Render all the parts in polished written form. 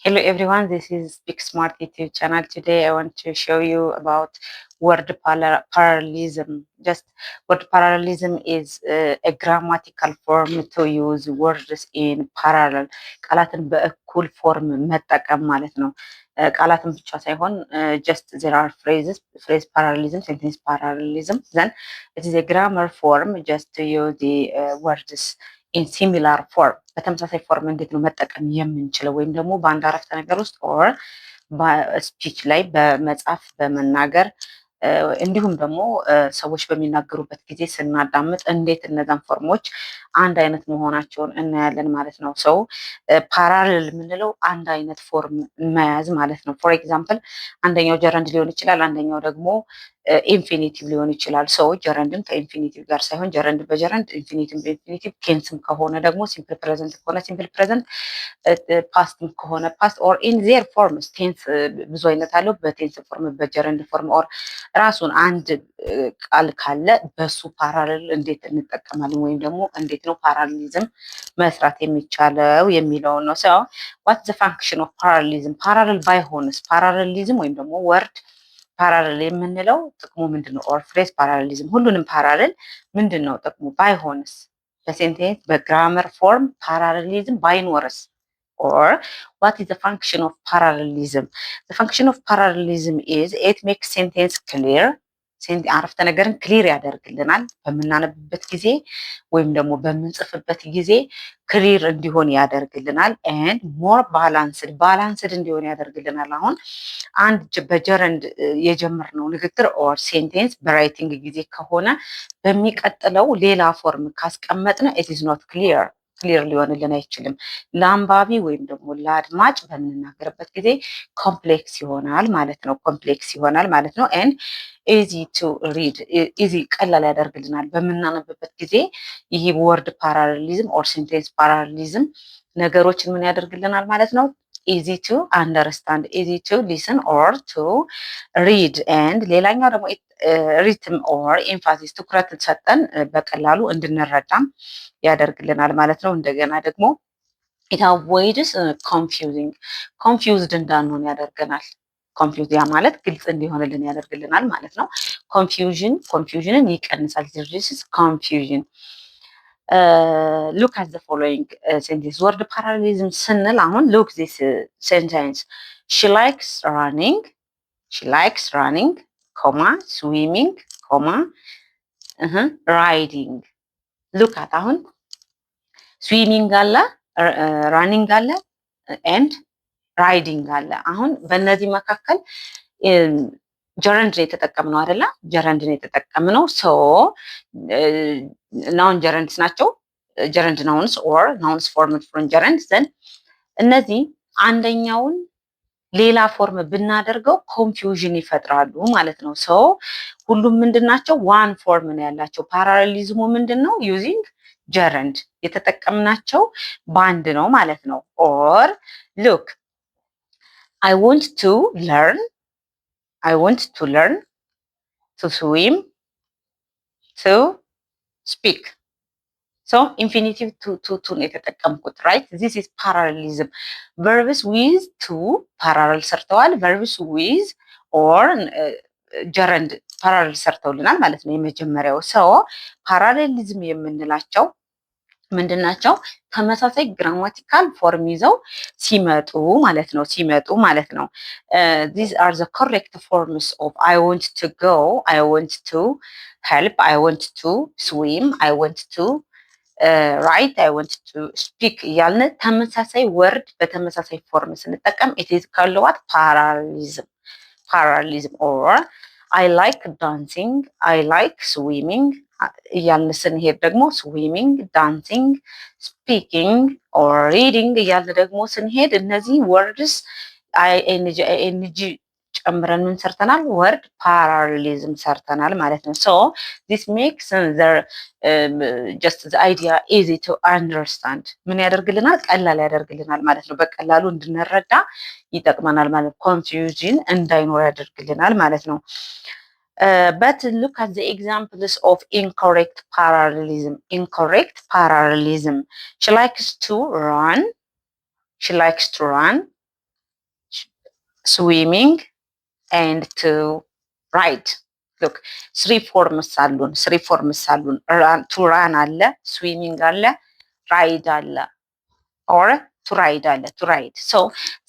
Hello everyone, this is Speak Smart YouTube channel. Today I want to show you about word parallelism. Just word parallelism is a grammatical form to use words in parallel. ቃላትን በእኩል ፎርም መጠቀም ማለት ነው። ቃላትን ብቻ ሳይሆን just there are phrase parallelism, sentence parallelism. Then it is a grammar form just to use the words ኢን ሲሚላር ፎርም በተመሳሳይ ፎርም እንዴት ነው መጠቀም የምንችለው? ወይም ደግሞ በአንድ አረፍተ ነገር ውስጥ ኦር በስፒች ላይ በመጻፍ በመናገር እንዲሁም ደግሞ ሰዎች በሚናገሩበት ጊዜ ስናዳምጥ እንዴት እነዛን ፎርሞች አንድ አይነት መሆናቸውን እናያለን ማለት ነው። ሰው ፓራሌል የምንለው አንድ አይነት ፎርም መያዝ ማለት ነው። ፎር ኤግዛምፕል አንደኛው ጀረንድ ሊሆን ይችላል፣ አንደኛው ደግሞ ኢንፊኒቲቭ ሊሆን ይችላል። ሰው ጀረንድን ከኢንፊኒቲቭ ጋር ሳይሆን ጀረንድ በጀረንድ ኢንፊኒቲቭ በኢንፊኒቲቭ፣ ቴንስም ከሆነ ደግሞ ሲምፕል ፕሬዘንት ከሆነ ሲምፕል ፕሬዘንት፣ ፓስትም ከሆነ ፓስት ኦር ኢን ዜር ፎርምስ። ቴንስ ብዙ አይነት አለው። በቴንስ ፎርም፣ በጀረንድ ፎርም ኦር ራሱን አንድ ቃል ካለ በሱ ፓራሌል እንዴት እንጠቀማለን ወይም ደግሞ እንዴት ነው ፓራሌሊዝም መስራት የሚቻለው የሚለውን ነው። ሰው ዋት ዘ ፋንክሽን ኦፍ ፓራሌሊዝም፣ ፓራሌል ባይሆንስ፣ ፓራሌሊዝም ወይም ደግሞ ወርድ ፓራሌል የምንለው ጥቅሙ ምንድን ነው? ኦር ፍሬዝ ፓራሌሊዝም ሁሉንም ፓራሌል ምንድን ነው ጥቅሙ? ባይሆንስ፣ በሴንቴንስ በግራመር ፎርም ፓራሌሊዝም ባይኖርስ? ኦር what is the function of parallelism? The function of parallelism is it makes sentence clear. አረፍተ ነገርን ክሊር ያደርግልናል በምናነብበት ጊዜ ወይም ደግሞ በምንጽፍበት ጊዜ ክሊር እንዲሆን ያደርግልናል። ኤንድ ሞር ባላንስድ እንዲሆን ያደርግልናል። አሁን አንድ በጀረንድ የጀመርነው ንግግር ኦር ሴንቴንስ በራይቲንግ ጊዜ ከሆነ በሚቀጥለው ሌላ ፎርም ካስቀመጥን ኢት ኢዝ ኖት ክሊር ሊሆንልን አይችልም። ለአንባቢ ወይም ደግሞ ለአድማጭ በምንናገርበት ጊዜ ኮምፕሌክስ ይሆናል ማለት ነው። ኤንድ ኢዚ ቱ ሪድ ኢዚ ቀላል ያደርግልናል በምናነብበት ጊዜ። ይህ ወርድ ፓራሌሊዝም ኦር ሴንቴንስ ፓራሌሊዝም ነገሮችን ምን ያደርግልናል ማለት ነው? ኢዚ ቱ አንደርስታንድ፣ ኢዚ ቱ ሊስን ኦር ቱ ሪድ። ኤንድ ሌላኛው ደግሞ ሪትም ኦር ኤምፋሲስ፣ ትኩረት ሰጠን በቀላሉ እንድንረዳም ያደርግልናል ማለት ነው። እንደገና ደግሞ ኢት አቮይድስ ኮንፊውዝድ እንዳንሆን ያደርገናል። ኮንፊውዝ ያ ማለት ግልጽ እንዲሆንልን ያደርግልናል ማለት ነው። ኮንፊውዥንን ይቀንሳል። ዲስ ኮንፊውዥን። ሉክ አት ዘ ፎሎዊንግ ሴንቴንስ። ወርድ ፓራሌሊዝም ስንል አሁን ሉክ ዚስ ሴንቴንስ ሺ ላይክስ ራኒንግ ኮማ ስዊሚንግ ኮማ ራይዲንግ። ሉክ አት አሁን ስዊሚንግ አለ፣ ራኒንግ አለ ኤንድ ራይዲንግ አለ። አሁን በእነዚህ መካከል ጀረንድ ነው የተጠቀምነው አይደለ? ጀረንድ ነው የተጠቀምነው። ሶ ናውን ጀረንድስ ናቸው። ጀረንድ ናውንስ ኦር ናውንስ ፎርምድ ፍሮም ጀረንድ። ዘን እነዚህ አንደኛውን ሌላ ፎርም ብናደርገው ኮንፊውዥን ይፈጥራሉ ማለት ነው። ሶ ሁሉም ምንድን ናቸው? ዋን ፎርም ነው ያላቸው። ፓራሌሊዝሙ ምንድን ነው? ዩዚንግ ጀረንድ የተጠቀምናቸው ባንድ ነው ማለት ነው። ኦር ሉክ I want to learn to swim to speak. So infinitive to ነው የተጠቀምኩት right? This is parallelism. verbs with to parallel ሰርተዋል። verbs with or ጀረንድ ፓራሌል ሰርተውልናል ማለት ነው የመጀመሪያው። ሰው ፓራሌሊዝም የምንላቸው ምንድን ናቸው? ተመሳሳይ ግራማቲካል ፎርም ይዘው ሲመጡ ማለት ነው። these are the correct forms of I want to go, I want to help, I want to swim, I want to write, I want to speak እያልን ተመሳሳይ ወርድ በተመሳሳይ ፎርም ስንጠቀም it is called what? parallelism. or I like dancing, I like swimming እያልን ስንሄድ ደግሞ ስዊሚንግ፣ ዳንሲንግ፣ ስፒኪንግ ኦር ሪዲንግ እያልን ደግሞ ስንሄድ እነዚህ ወርድስ አይኤንጂ ጨምረን ምን ሰርተናል? ወርድ ፓራሌሊዝም ሰርተናል ማለት ነው። ሶ ዚስ ሜክስ ጀስት ዘ አይዲያ ኢዚ ቱ አንደርስታንድ ምን ያደርግልናል? ቀላል ያደርግልናል ማለት ነው። በቀላሉ እንድንረዳ ይጠቅመናል ማለት ነው። ኮንፊውዥን እንዳይኖር ያደርግልናል ማለት ነው። But look at the examples of incorrect parallelism. She likes to run. swimming, and to ride. look three forms አሉን to run አለ swimming አለ ride አለ or to ride so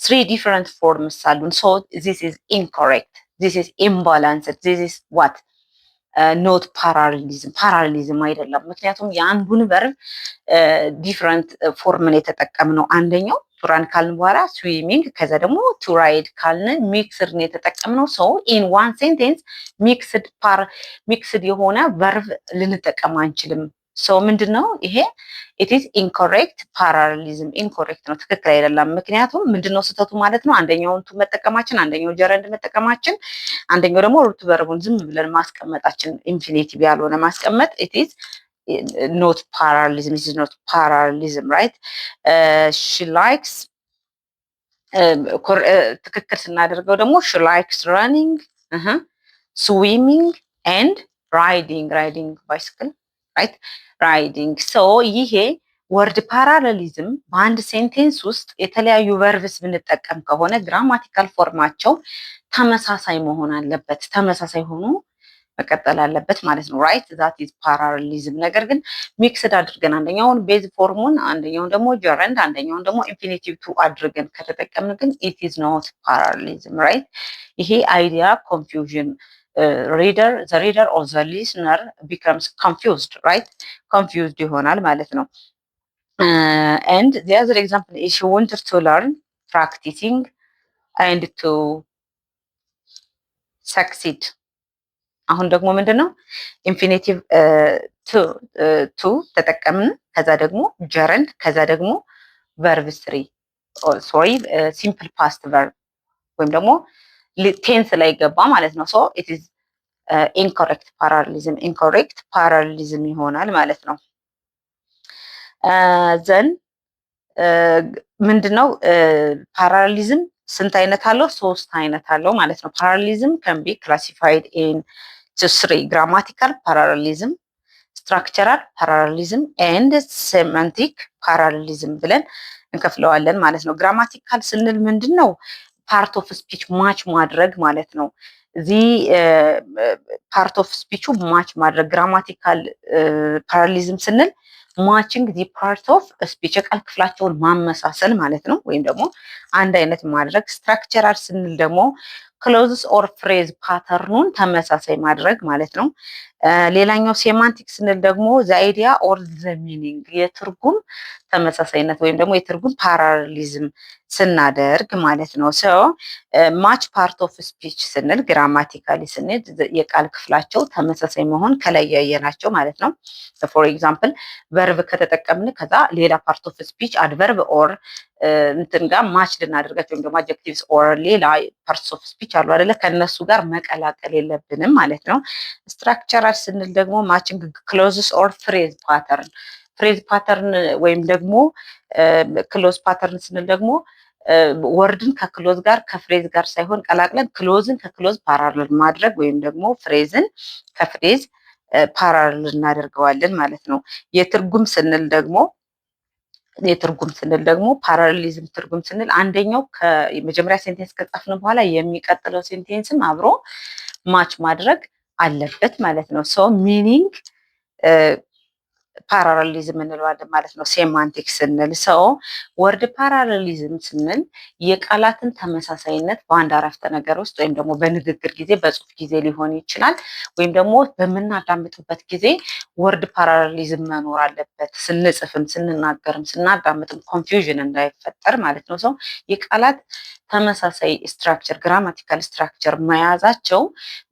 three different forms አሉን so this is incorrect, this is imbalanced, this is what ኖት ፓራሊዝም አይደለም ምክንያቱም የአንዱን ቨርብ ዲፍረንት ፎርምን የተጠቀምነው አንደኛው ቱራን ካልን በኋላ ስዊሚንግ ከዛ ደግሞ ቱ ራይድ ካልን ሚክስድ ነው የተጠቀምነው ሰው ኢን ዋን ሴንቴንስ ሚክስድ የሆነ ቨርብ ልንጠቀም አንችልም ሰው ምንድነው ይሄ it is incorrect parallelism incorrect ነው ትክክል አይደለም ምክንያቱም ምንድነው ስህተቱ ማለት ነው አንደኛውን ቱ መጠቀማችን አንደኛው ጀረንድ መጠቀማችን አንደኛው ደግሞ ሩት ቨርቡን ዝም ብለን ማስቀመጣችን ኢንፊኒቲቭ ያልሆነ ማስቀመጥ it is not parallelism, this is not parallelism, right? She likes ትክክል ስናደርገው ደግሞ she likes running, swimming and riding bicycle, right? riding so ይሄ ወርድ ፓራሌሊዝም በአንድ ሴንቴንስ ውስጥ የተለያዩ ቨርብስ ብንጠቀም ከሆነ ግራማቲካል ፎርማቸው ተመሳሳይ መሆን አለበት ተመሳሳይ ሆኖ መቀጠል አለበት ማለት ነው ራይት ዛት ኢዝ ፓራሌሊዝም ነገር ግን ሚክስድ አድርገን አንደኛውን ቤዝ ፎርሙን አንደኛውን ደግሞ ጀረንድ አንደኛውን ደግሞ ኢንፊኒቲቭ ቱ አድርገን ከተጠቀምን ግን ኢት ኢዝ ኖት ፓራሌሊዝም ራይት ይሄ አይዲያ ኮንፊውዥን the reader or the listener becomes confused right confused ይሆናል ማለት ነው and the other example is she wanted to learn practicing and to succeed አሁን ደግሞ ምንድነው ኢንፊኒቲቭ ቱ ተጠቀምን ከዛ ደግሞ ጀረንድ ከዛ ደግሞ ቨርብ 3 ሲምፕል ፓስት ቨርብ ወይም ደግሞ ቴንስ ላይ ገባ ማለት ነው ሶ ኢት ኢዝ ኢንኮሬክት ፓራሌሊዝም ይሆናል ማለት ነው ዘን ምንድነው ፓራሌሊዝም ስንት አይነት አለው ሶስት አይነት አለው ማለት ነው ፓራሌሊዝም can be classified into three grammatical parallelism structural parallelism and semantic parallelism ብለን እንከፍለዋለን ማለት ነው ግራማቲካል ስንል ምንድነው ፓርት ኦፍ ስፒች ማች ማድረግ ማለት ነው እዚህ ፓርት ኦፍ ስፒቹ ማች ማድረግ ግራማቲካል ፓራሌሊዝም ስንል ማቺንግ ዲ ፓርት ኦፍ ስፒች የቃል ክፍላቸውን ማመሳሰል ማለት ነው ወይም ደግሞ አንድ አይነት ማድረግ ስትራክቸራል ስንል ደግሞ ክሎዝስ ኦር ፍሬዝ ፓተርኑን ተመሳሳይ ማድረግ ማለት ነው ሌላኛው ሴማንቲክ ስንል ደግሞ the idea or the meaning የትርጉም ተመሳሳይነት ወይም ደግሞ የትርጉም ፓራሌሊዝም ስናደርግ ማለት ነው so match part of speech ስንል ግራማቲካሊ ስንል የቃል ክፍላቸው ተመሳሳይ መሆን ከላይ ያየናቸው ማለት ነው for example verb ከተጠቀምን ከዛ ሌላ part of speech adverb or እንትን ጋር ማች ልናደርጋቸው ወይም ደግሞ adjectives or ሌላ parts of speech አሉ አይደለ ከነሱ ጋር መቀላቀል የለብንም ማለት ነው structural ስንል ደግሞ matching clauses or phrase pattern ወይም ደግሞ ክሎዝ ፓተርን ስንል ደግሞ ወርድን ከክሎዝ ጋር ከፍሬዝ ጋር ሳይሆን ቀላቅለን ክሎዝን ከክሎዝ ፓራሌል ማድረግ ወይም ደግሞ ፍሬዝን ከፍሬዝ ፓራሌል እናደርገዋለን ማለት ነው የትርጉም ስንል ደግሞ ፓራሌሊዝም ትርጉም ስንል አንደኛው ከመጀመሪያ ሴንቴንስ ከጻፍን በኋላ የሚቀጥለው ሴንቴንስም አብሮ ማች ማድረግ አለበት ማለት ነው ሶ ሚኒንግ ፓራሌሊዝም እንለዋለን ማለት ነው ሴማንቲክ ስንል ሰው ወርድ ፓራሌሊዝም ስንል የቃላትን ተመሳሳይነት በአንድ አረፍተ ነገር ውስጥ ወይም ደግሞ በንግግር ጊዜ በጽሁፍ ጊዜ ሊሆን ይችላል ወይም ደግሞ በምናዳምጥበት ጊዜ ወርድ ፓራሌሊዝም መኖር አለበት ስንጽፍም ስንናገርም ስናዳምጥም ኮንፊውዥን እንዳይፈጠር ማለት ነው ሰው የቃላት ተመሳሳይ ስትራክቸር ግራማቲካል ስትራክቸር መያዛቸው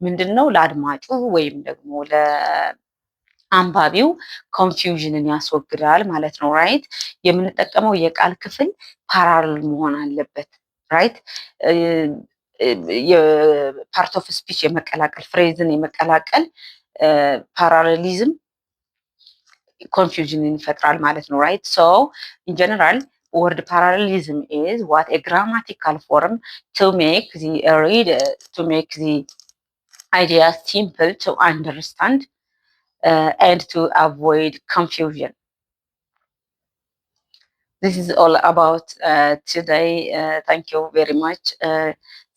ምንድነው ለአድማጩ ወይም ደግሞ አንባቢው ኮንፊውዥንን ያስወግዳል ማለት ነው ራይት የምንጠቀመው የቃል ክፍል ፓራሌል መሆን አለበት ራይት የፓርት ኦፍ ስፒች የመቀላቀል ፍሬዝን የመቀላቀል ፓራሌሊዝም ኮንፊውዥንን ይፈጥራል ማለት ነው ራይት ሶ ኢን ጀነራል word parallelism is what a grammatical form to make the idea simple to understand and to avoid confusion. This is all about today. Thank you very much.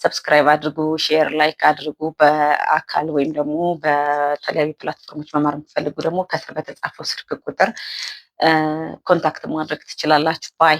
ሰብስክራይብ አድርጉ፣ ሼር ላይክ አድርጉ። በአካል ወይም ደግሞ በተለያዩ ፕላትፎርሞች መማር የምትፈልጉ ደግሞ ከስር በተጻፈው ስልክ ቁጥር ኮንታክት ማድረግ ትችላላችሁ። ባይ